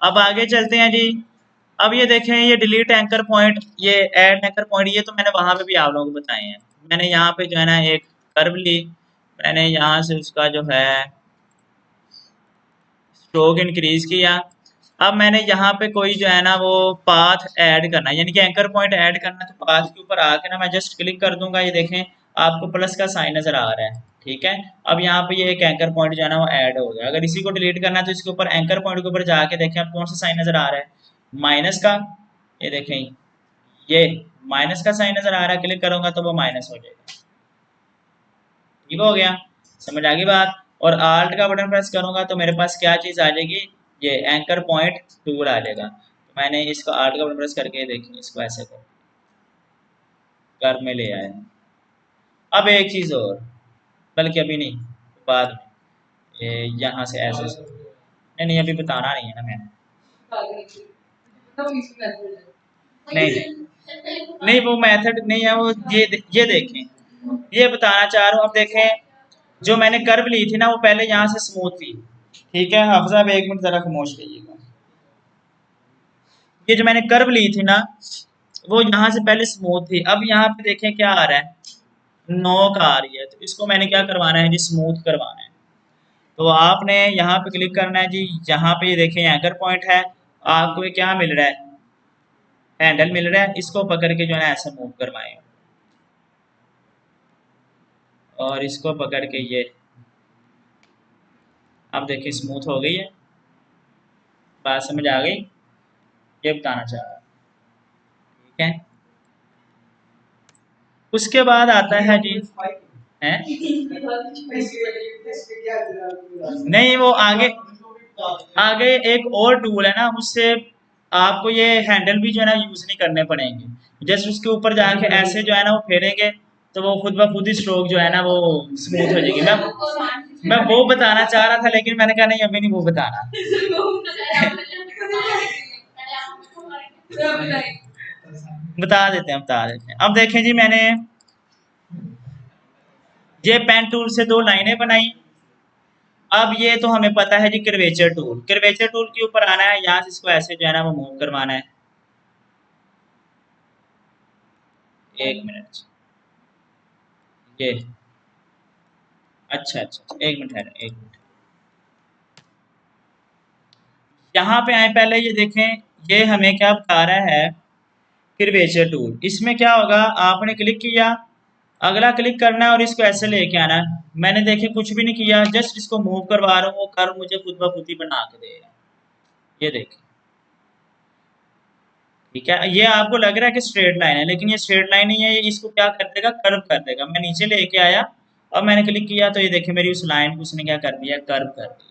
अब आगे चलते हैं जी। अब ये देखें, ये डिलीट एंकर पॉइंट, ये ऐड एंकर पॉइंट, ये तो मैंने वहां पे भी आप लोगों को बताए हैं। मैंने यहाँ पे जो है ना एक कर्व ली, मैंने यहाँ से उसका जो है स्ट्रोक इंक्रीज किया। अब मैंने यहाँ पे कोई जो है ना वो पाथ ऐड करना है, यानी कि एंकर पॉइंट ऐड करना है, तो पाथ के ऊपर आके ना मैं जस्ट क्लिक कर दूंगा। ये देखें आपको प्लस का साइन नजर आ रहा है। ठीक है, अब यहाँ पे ये एक एंकर पॉइंट जो है ना वो ऐड हो गया। अगर इसी को डिलीट करना है तो इसके ऊपर एंकर पॉइंट के ऊपर जाके देखें आप कौन सा साइन नजर आ रहा है, माइनस का। ये देखें, ये माइनस का साइन नजर आ रहा है, क्लिक करूंगा तो वो माइनस हो जाएगा। ठीक हो गया, समझ आ गई बात? और आल्ट का बटन प्रेस करूंगा तो मेरे पास क्या चीज आ जाएगी, ये एंकर पॉइंट टूल आ जाएगा। तो मैंने इसको आल्ट का बटन प्रेस करके देखिए इसको ऐसे कर में ले आया। अब एक चीज और, बल्कि अभी नहीं, बाद में यहाँ से ऐसे नहीं नहीं अभी बताना नहीं है ना मैंने, नहीं नहीं वो मेथड नहीं है वो। ये देखें, ये बताना चाह रहा हूँ। अब देखें, जो मैंने कर्व ली थी ना वो पहले यहाँ से स्मूथ थी। ठीक है, हाफिजा आप 1 मिनट जरा खामोश रहिएगा। ये जो मैंने कर्व ली थी ना वो यहाँ से पहले स्मूथ थी, अब यहाँ पे देखें क्या आ रहा है, नोक आ रही है। तो इसको मैंने क्या करवाना है जी, स्मूथ करवाना है। तो आपने यहाँ पे क्लिक करना है जी, यहाँ पे ये देखें एंकर पॉइंट है, आपको ये क्या मिल रहा है, हैंडल मिल रहा है। इसको पकड़ के जो है ऐसे मूव करवाएं, और इसको पकड़ के ये, अब देखिए स्मूथ हो गई है। बात समझ आ गई? ये बताना चाह रहा, ठीक है। उसके बाद आता है जी, है नहीं वो आगे, आगे एक और टूल है ना, उससे आपको ये हैंडल भी जो है ना यूज नहीं करने पड़ेंगे। जस्ट उसके ऊपर जाके ऐसे जो है ना वो फेरेंगे तो वो खुद ब खुद ही स्ट्रोक जो है ना वो स्मूथ हो जाएगी। मैं वो बताना चाह रहा था लेकिन मैंने कहा नहीं अभी नहीं वो बताना। बता देते हैं। अब देखें जी, मैंने ये पेन टूल से 2 लाइनें बनाई। अब ये तो हमें पता है जी, कर्वेचर टूल, कर्वेचर टूल के ऊपर आना है, यहाँ से इसको ऐसे जो है ना वो मूव करवाना है। 1 मिनट, ये अच्छा 1 मिनट है, 1 मिनट। यहाँ पे आए, पहले ये देखें, ये हमें क्या बता रहा है, कर्वेचर टूल। इसमें क्या होगा, आपने क्लिक किया, अगला क्लिक करना है और इसको ऐसे लेके आना है। मैंने देखे कुछ भी नहीं किया, जस्ट इसको मूव करवा रहा हूँ, वो कर्व मुझे खुद ब खुद ही बना के दे रहा है। ये देखिए, ठीक है। ये आपको लग रहा है कि स्ट्रेट लाइन है, लेकिन ये स्ट्रेट लाइन नहीं है, ये इसको क्या कर देगा, कर्व कर देगा। मैं नीचे लेके आया, अब मैंने क्लिक किया तो ये देखिए मेरी उस लाइन को उसने क्या कर दिया, कर्व कर दिया।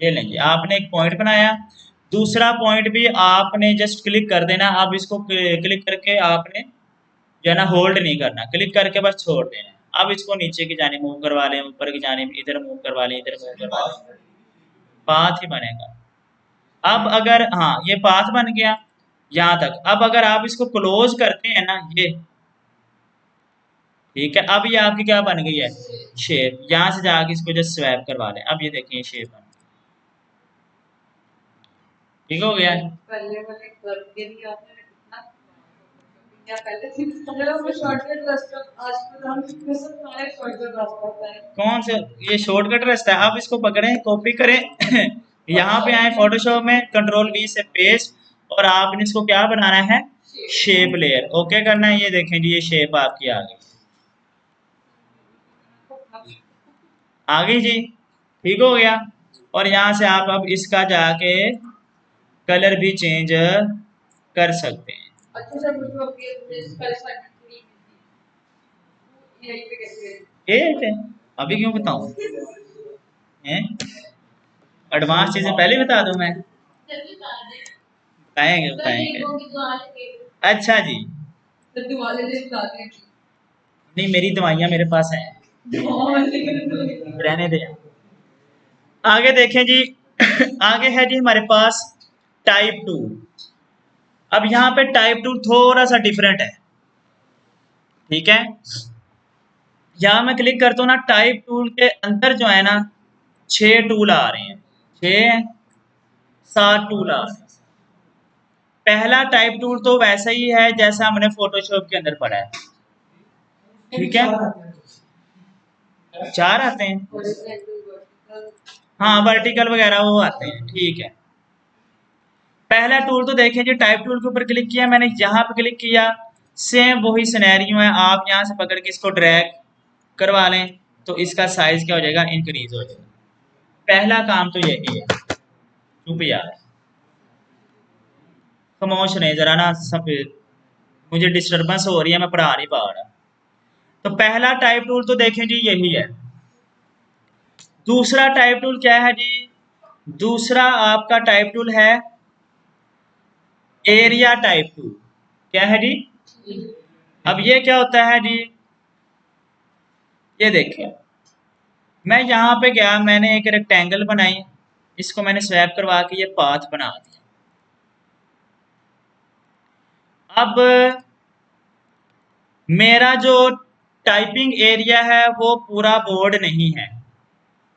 ये लेंगे, आपने एक पॉइंट बनाया, दूसरा पॉइंट भी आपने जस्ट क्लिक कर देना। अब इसको क्लिक करके आपने जो है ना होल्ड नहीं करना, क्लिक करके बस छोड़ देना। अब इसको नीचे की जाने मूव करवा लें, ऊपर की जाने इधर मूव करवा लें, इधर मूव करवा लें, पाथ ही बनेगा। अब अगर हाँ ये पाथ बन गया यहाँ तक, अब अगर आप इसको क्लोज करते हैं ना ये, ठीक है, अब ये आपकी क्या बन गई है, शेप। यहाँ से जाके इसको जो स्वैप करवा लें, अब ये देखिए शेप बन गई। ठीक हो गया है। पहले वाले करके भी आपने कितना या पहले से अगर वो शॉर्टकट रास्ता आज तो हम कितने सब सारे शॉर्टकट रास्ता होता है। कौन से, ये शॉर्टकट रास्ता है। आप इसको पकड़ें, कॉपी करें यहाँ पे आए फोटोशॉप में, कंट्रोल वी से पेस्ट, और आपने इसको क्या बनाना है, शेप लेयर। ओके करना है। ये देखें जी, ये शेप आपकी आ गई, आ गई जी। ठीक हो गया। और यहाँ से आप अब इसका जाके कलर भी चेंज कर सकते हैं। अच्छा सर, मुझे अपनी कर सकती यही पे कैसे ये अभी क्यों बताऊं, हैं एडवांस चीजें पहले बता दूं मैं, बताएंगे बताएंगे। अच्छा जी, तो दिवाली से बताते हैं नहीं मेरी दवाइयाँ मेरे पास हैं, रहने दे। आगे देखें जी आगे है जी हमारे पास टाइप टू। अब यहाँ पे टाइप टूल थोड़ा सा डिफरेंट है। ठीक है, यहाँ मैं क्लिक करता हूँ ना, टाइप टूल के अंदर जो है ना 6 टूल आ रहे हैं, 6 7 टूल आ रहे हैं। पहला टाइप टूल तो वैसा ही है जैसा हमने फोटोशॉप के अंदर पढ़ा है। ठीक है, 4 आते हैं, हाँ वर्टिकल वगैरह वो आते हैं। ठीक है, पहला टूल तो देखें जी, टाइप टूल के ऊपर क्लिक किया मैंने, यहाँ पे क्लिक किया, सेम वही सिनेरियो है। आप यहाँ से पकड़ के इसको ड्रैग करवा लें तो इसका साइज क्या हो जाएगा, इंक्रीज हो जाएगा। पहला काम तो यही है। चुप यार, खामोश नहीं जरा ना, सब मुझे डिस्टरबेंस हो रही है, मैं पढ़ा नहीं पा रहा। तो पहला टाइप टूल तो देखें जी यही है। दूसरा टाइप टूल क्या है जी, दूसरा आपका टाइप टूल है एरिया टाइप टूल। क्या है जी, अब ये क्या होता है जी, ये देखिए मैं यहाँ पे गया, मैंने एक रेक्टेंगल बनाई, इसको मैंने स्वैप करवा के ये पाथ बना दिया। अब मेरा जो टाइपिंग एरिया है वो पूरा बोर्ड नहीं है,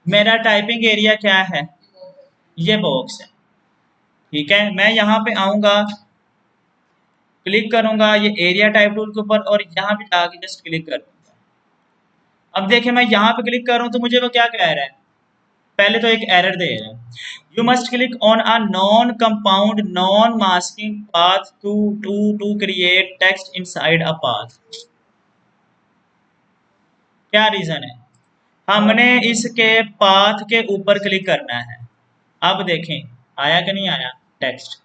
मेरा टाइपिंग एरिया क्या है, ये बॉक्स है। ठीक है, मैं यहाँ पे आऊंगा, क्लिक करूंगा ये एरिया टाइप टूल के ऊपर, और यहाँ पे जाके जस्ट क्लिक कर दूंगा। अब देखिए मैं यहाँ पे क्लिक कर रहा हूँ तो मुझे वो क्या कह रहा है, पहले तो एक एरर दे रहा है, you must click on a non compound non masking path to create text inside a path. क्या रीजन है, हमने इसके पाथ के ऊपर क्लिक करना है। अब देखें आया कि नहीं आया टेक्स्ट।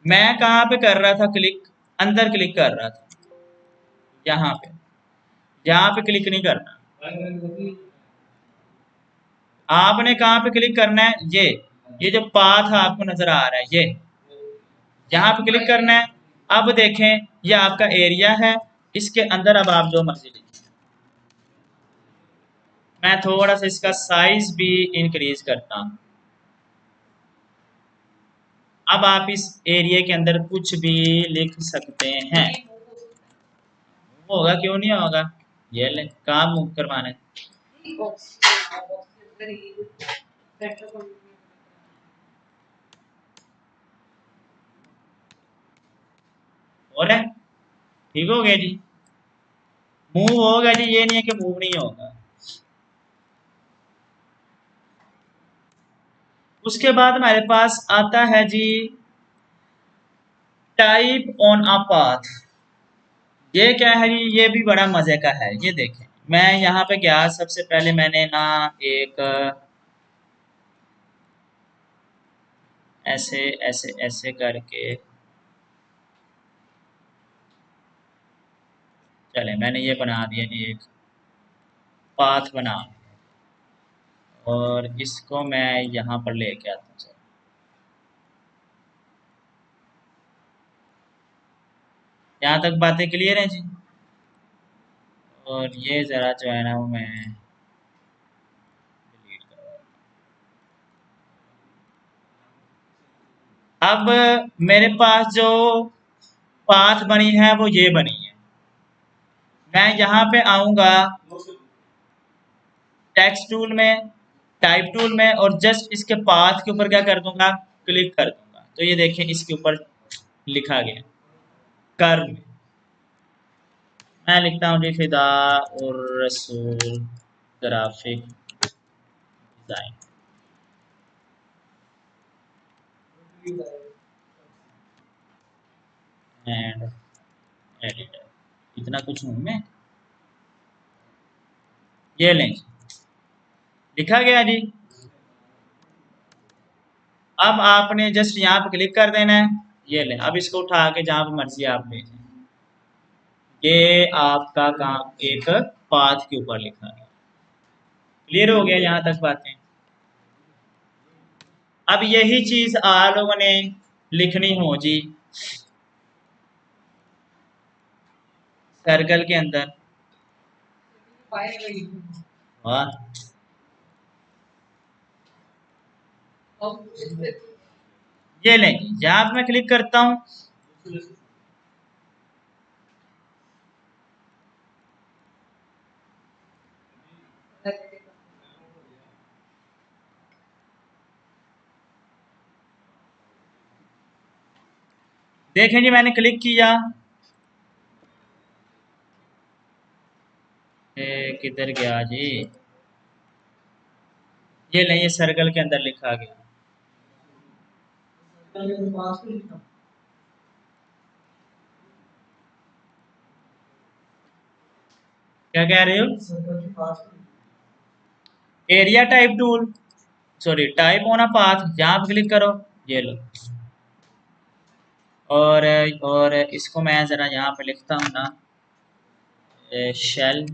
मैं कहाँ पे कर रहा था क्लिक, अंदर क्लिक कर रहा था, यहाँ पे, यहाँ पे क्लिक नहीं करना। आपने कहाँ पे क्लिक करना है, ये जो पाथ आपको नजर आ रहा है ये, यहाँ पे क्लिक करना है। अब देखें ये आपका एरिया है, इसके अंदर अब आप जो मर्जी लिखिए। मैं थोड़ा सा इसका साइज भी इंक्रीज करता हूँ। अब आप इस एरिया के अंदर कुछ भी लिख सकते हैं। होगा क्यों नहीं होगा, ये ले काम मूव करवाना है। और है, ठीक हो गया जी, मूव होगा जी, ये नहीं है कि मूव नहीं होगा। उसके बाद हमारे पास आता है जी टाइप ऑन अ पाथ। ये क्या है जी, ये भी बड़ा मजे का है। ये देखें मैं यहाँ पे गया, सबसे पहले मैंने ना एक ऐसे ऐसे ऐसे करके, चले मैंने ये बना दिया जी, एक पाथ बना, और इसको मैं यहाँ पर लेके आता हूँ। यहाँ तक बातें क्लियर हैं जी। और ये ज़रा जो है ना वो मैं डिलीट कर, अब मेरे पास जो पाथ बनी है वो ये बनी है। मैं यहाँ पे आऊंगा टेक्स्ट टूल में, टाइप टूल में, और जस्ट इसके पाथ के ऊपर क्या कर दूंगा, क्लिक कर दूंगा। तो ये देखें इसके ऊपर लिखा गया कर्व। मैं लिखता हूँ जी फिदा और रसूल ग्राफिक डिजाइन एंड एडिटर। इतना कुछ हूँ मैं। ये लें, लिखा गया जी। अब आपने जस्ट यहाँ पे क्लिक कर देना है। ये लें, अब इसको उठा के जहाँ पे मर्जी आप ले जाएं। ये आपका काम एक पाथ के ऊपर लिखा है। क्लियर हो गया यहाँ तक बातें। अब यही चीज आप लोगों ने लिखनी हो जी सर्कल के अंदर। फाइल रही वाह, अब ये लें, यहाँ पे मैं क्लिक करता हूँ। देखें जी, मैंने क्लिक किया। किधर गया जी, ये नहीं, ये सर्कल के अंदर लिखा गया। क्या कह रहे हो, area type tool, sorry type on a path, यहाँ पे क्लिक करो। ये लो, और इसको मैं जरा यहाँ पे लिखता हूँ ना, शेल।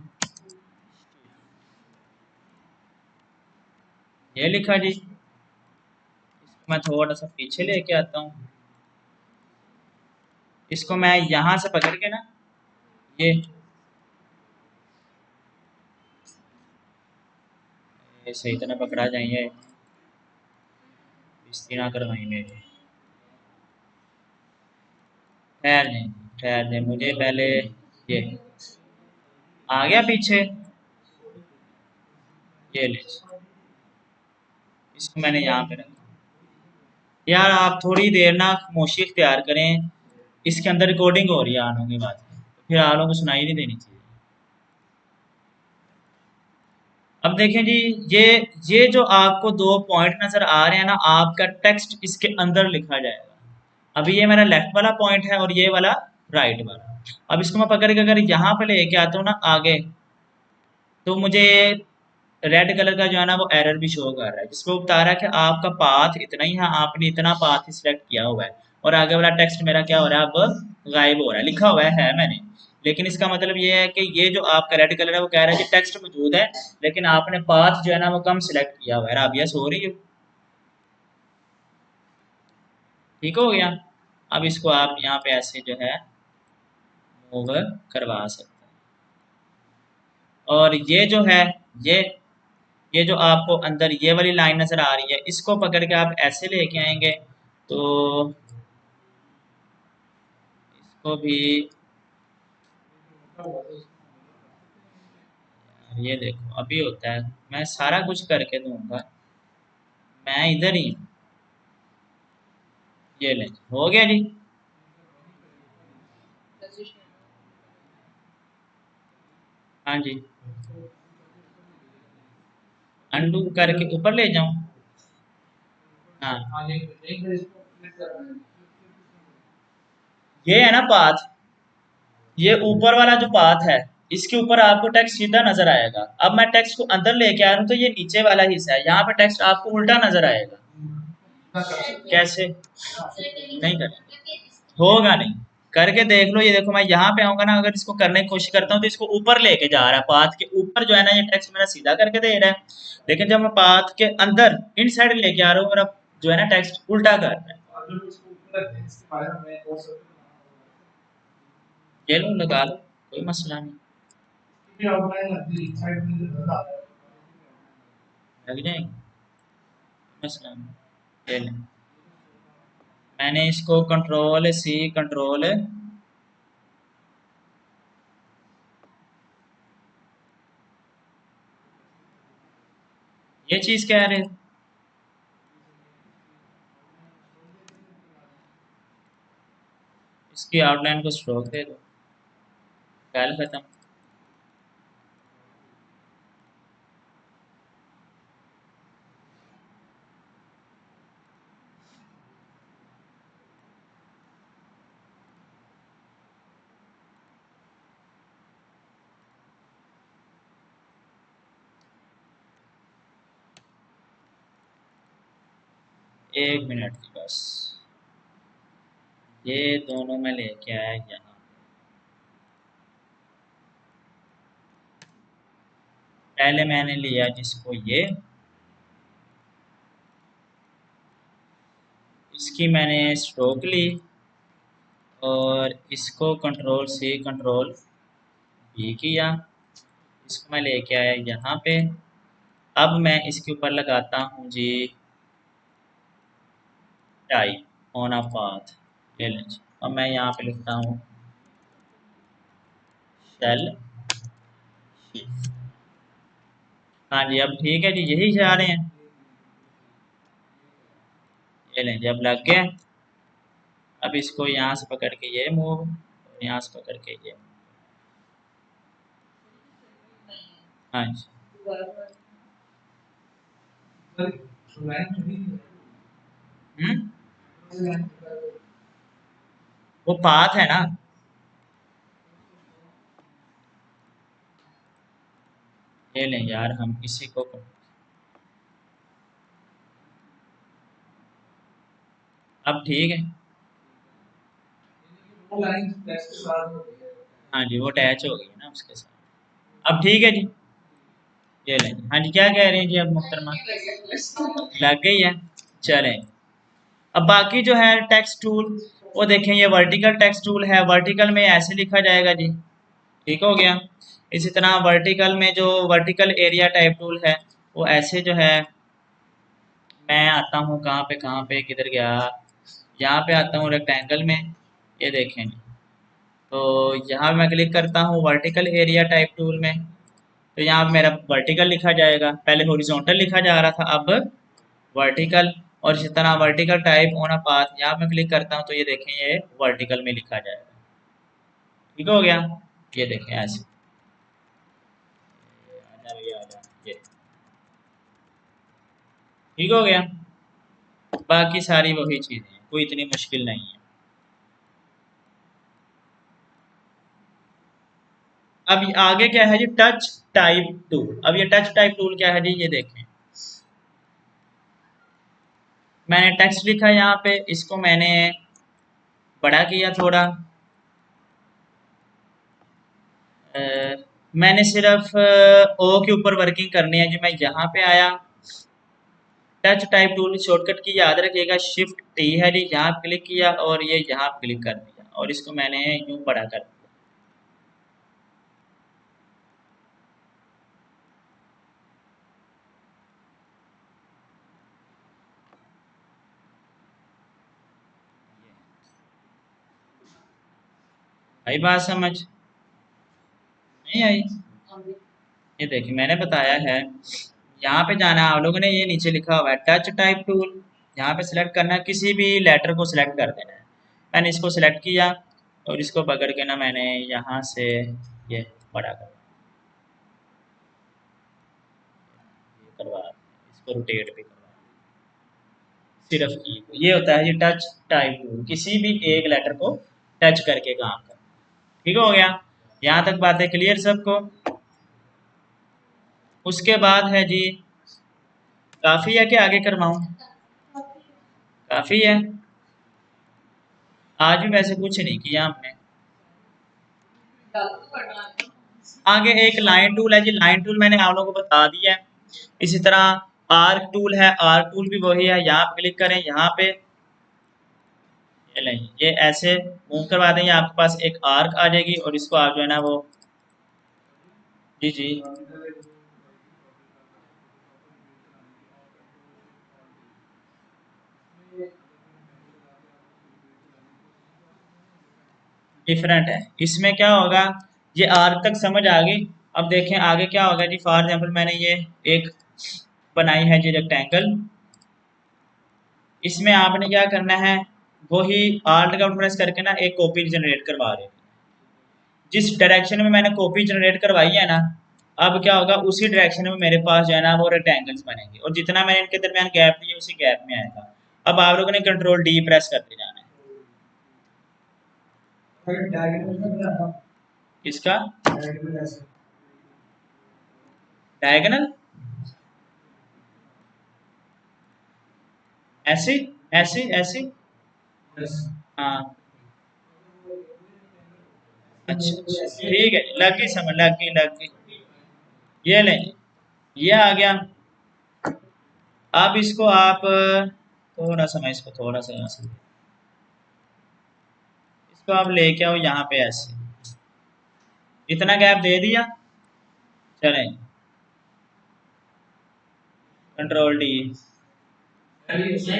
ये लिखा जी। इसको मैं थोड़ा सा पीछे लेके आता हूँ। इसको मैं यहाँ से पकड़ के ना, ये सही तरह पकड़ा जाइए, इसी ना करवाएंगे। ठहर जाए, ठहर जाए, मुझे पहले ये आ गया पीछे। ये ले, इसको मैंने यहाँ पे रखा। यार आप थोड़ी देर ना खामोशी इख्तियार करें, इसके अंदर रिकॉर्डिंग हो रही है आनों की बात, फिर आनों को सुनाई नहीं देनी चाहिए। अब देखें जी, ये जो आपको दो पॉइंट नजर आ रहे हैं ना, आपका टेक्स्ट इसके अंदर लिखा जाएगा। अभी ये मेरा लेफ्ट वाला पॉइंट है और ये वाला राइट वाला। अब इसको मैं पकड़ के अगर यहाँ पे लेके आता हूँ ना आगे, तो मुझे रेड कलर का जो है ना वो एरर भी शो कर रहा है, जिसमें वो बता रहा है कि आपका पाथ इतना ही है, आपने इतना पाथ सिलेक्ट किया हुआ है, और आगे वाला टेक्स्ट मेरा क्या हो रहा है, अब गायब हो रहा है। लिखा हुआ है मैंने, लेकिन इसका मतलब ये है कि ये जो आपका रेड कलर है वो कह रहा है कि टेक्स्ट मौजूद है, लेकिन आपने पाथ जो है ना वो कम सिलेक्ट किया हुआ है। राबिया सो रही हो, ठीक हो गया। अब इसको आप यहाँ पे ऐसे जो है मूव करवा सकते हैं। और ये जो है, ये ये जो आपको अंदर ये वाली लाइन नजर आ रही है, इसको पकड़ के आप ऐसे लेके आएंगे, तो इसको भी, ये देखो अभी होता है, मैं सारा कुछ करके दूंगा, मैं इधर ही हूँ। ये ले, हो गया जी। हाँ जी, अंडू करके ऊपर ले जाऊं। हाँ, ये है ना पाथ, ये ऊपर वाला जो पाथ है, इसके ऊपर आपको टेक्स्ट सीधा नजर आएगा। अब मैं टेक्स्ट को अंदर लेके आ रहा हूँ, तो ये नीचे वाला हिस्सा है, यहाँ पे टेक्स्ट आपको उल्टा नजर आएगा। कैसे, नहीं कर, होगा नहीं, करके देख लो। ये देखो मैं यहाँ पे आऊंगा ना, अगर इसको करने की कोशिश करता हूँ तो इसको ऊपर लेके जा रहा है, पाथ के ऊपर जो है ना ये टेक्स्ट मेरा सीधा करके दे रहा है। लेकिन जब मैं पाथ के अंदर इन साइड लेके आ रहा हूँ, मेरा जो है ना टेक्स्ट उल्टा कर रहा है। ये लो, लगा लो, कोई मसला नहीं, लग जाएंगे, मसला नहीं। ये ले, मैंने इसको कंट्रोल सी कंट्रोल ये चीज कह रहे हैं। इसकी आउटलाइन को स्ट्रोक दे दो, गल खत्म। 1 मिनट की बस। ये दोनों में लेके आया यहाँ। पहले मैंने लिया जिसको ये, इसकी मैंने स्ट्रोक ली और इसको कंट्रोल सी कंट्रोल भी किया। इसको मैं लेके आया यहाँ पे। अब मैं इसके ऊपर लगाता हूँ जी टाइप ऑन अ पाथ। ये लें जी। अब मैं यहाँ पे लिखता हूँ शेल। हाँ जी, अब ठीक है जी, यही जा रहे हैं। ये लें जी, अब लग गया। अब इसको यहाँ से पकड़ के ये मूव, और यहाँ से पकड़ के ये। हाँ जी। हम्म, वो पाथ है ना। ये लें यार, हम इसी को, अब ठीक है। हाँ जी, वो अटैच हो गई है ना उसके साथ। अब ठीक है जी। ये लें। हाँ जी, क्या कह रहे हैं जी अब मुहतरमा? लग गई है। चलें। अब बाकी जो है टेक्स्ट टूल, वो देखें, ये वर्टिकल टेक्स्ट टूल है। वर्टिकल में ऐसे लिखा जाएगा जी, ठीक हो गया। इसी तरह वर्टिकल में जो वर्टिकल एरिया टाइप टूल है, वो ऐसे जो है, मैं आता हूँ कहाँ पे किधर गया, यहाँ पे आता हूँ रेक्टेंगल में। ये देखें, तो यहाँ मैं क्लिक करता हूँ वर्टिकल एरिया टाइप टूल में। तो यहाँ मेरा वर्टिकल लिखा जाएगा, पहले हॉरिजॉन्टल लिखा जा रहा था, अब वर्टिकल। और इसी तरह vertical type on a path, यहाँ मैं क्लिक करता हूँ तो ये देखें, ये वर्टिकल में लिखा जाएगा। ठीक हो गया। ये देखें ऐसे। आजा भैया आजा, ये ठीक हो गया। बाकी सारी वही चीज़ें हैं, कोई इतनी मुश्किल नहीं है। अब आगे क्या है जी, टच टाइप टूल। अब ये टच टाइप टूल क्या है जी, ये देखें। मैंने टेक्स्ट लिखा यहाँ पे, इसको मैंने बड़ा किया थोड़ा। अ, मैंने सिर्फ ओ के ऊपर वर्किंग करनी है जी। मैं यहाँ पे आया, टच टाइप टूल शॉर्टकट की याद रखिएगा, शिफ्ट टी है जी। यहाँ क्लिक किया और ये यहाँ क्लिक कर दिया, और इसको मैंने यूं बड़ा कर दिया। आई बात समझ? नहीं आई? ये देखिए, मैंने बताया है, यहाँ पे जाना है आप लोगों ने, ये नीचे लिखा हुआ है टच टाइप टूल। यहाँ पे सिलेक्ट करना है, किसी भी लेटर को सिलेक्ट कर देना है। मैंने इसको सिलेक्ट किया और इसको पकड़ के ना मैंने यहाँ से ये बड़ा करवा, इसको रोटेट भी करवा। सिर्फ ये होता है ये टच टाइप टूल, किसी भी एक लेटर को टच करके काम कर। ठीक हो गया। यहाँ तक बातें क्लियर सबको? उसके बाद है जी, काफ़ी है कि आगे करवाऊँ? काफ़ी है। आज भी वैसे कुछ नहीं किया हमने। आगे एक लाइन टूल है जी, लाइन टूल मैंने आप लोगों को बता दिया है। इसी तरह आर्क टूल है, आर्क टूल भी वही है। यहाँ पे क्लिक करें, यहाँ पे ये नहीं, ये ऐसे मूव करवा देंगे, आपके पास एक आर्क आ जाएगी, और इसको आप जो है ना वो, जी जी, डिफरेंट है। इसमें क्या होगा, ये आर्क तक समझ आ गई। अब देखें आगे क्या होगा जी। फॉर एग्जाम्पल मैंने ये एक बनाई है जी रेक्टेंगल। इसमें आपने क्या करना है, वही आल्ट का प्रेस करके ना एक कॉपी जनरेट करवा रहे हैं। जिस डायरेक्शन में मैंने कॉपी जनरेट करवाई है ना, अब क्या होगा, उसी डायरेक्शन में मेरे पास जो है ना वो रेक्टेंगल्स बनेंगे, और जितना मैंने इनके दरमियान गैप दिया उसी गैप में आएगा। अब आप लोगों ने कंट्रोल डी प्रेस करते जाना है। इसका डायगोनल ऐसे ऐसे ऐसे, हाँ अच्छा अच्छा ठीक है, लग गई समझ, लग गई। ये लें, ये आ गया। अब इसको आप थोड़ा सा, मैं इसको थोड़ा सा यहाँ से, इसको आप लेके आओ यहाँ पे ऐसे, इतना गैप दे दिया। चलें, कंट्रोल डी। अच्छा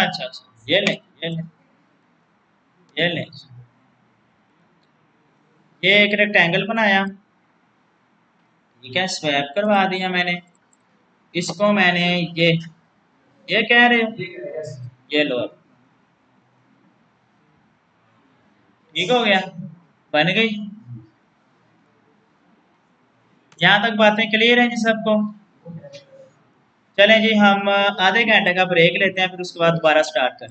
अच्छा अच्छा, ये लें ये लें ये लें, ये एक रेक्टेंगल बनाया, ठीक है, स्वैप करवा दिया मैंने। इसको मैंने ये कह रहे हो, ये लो, अब ठीक हो गया, बन गई। यहाँ तक बातें क्लियर हैं जी सबको? चलें जी, हम आधे घंटे का ब्रेक लेते हैं, फिर उसके बाद दोबारा स्टार्ट करें।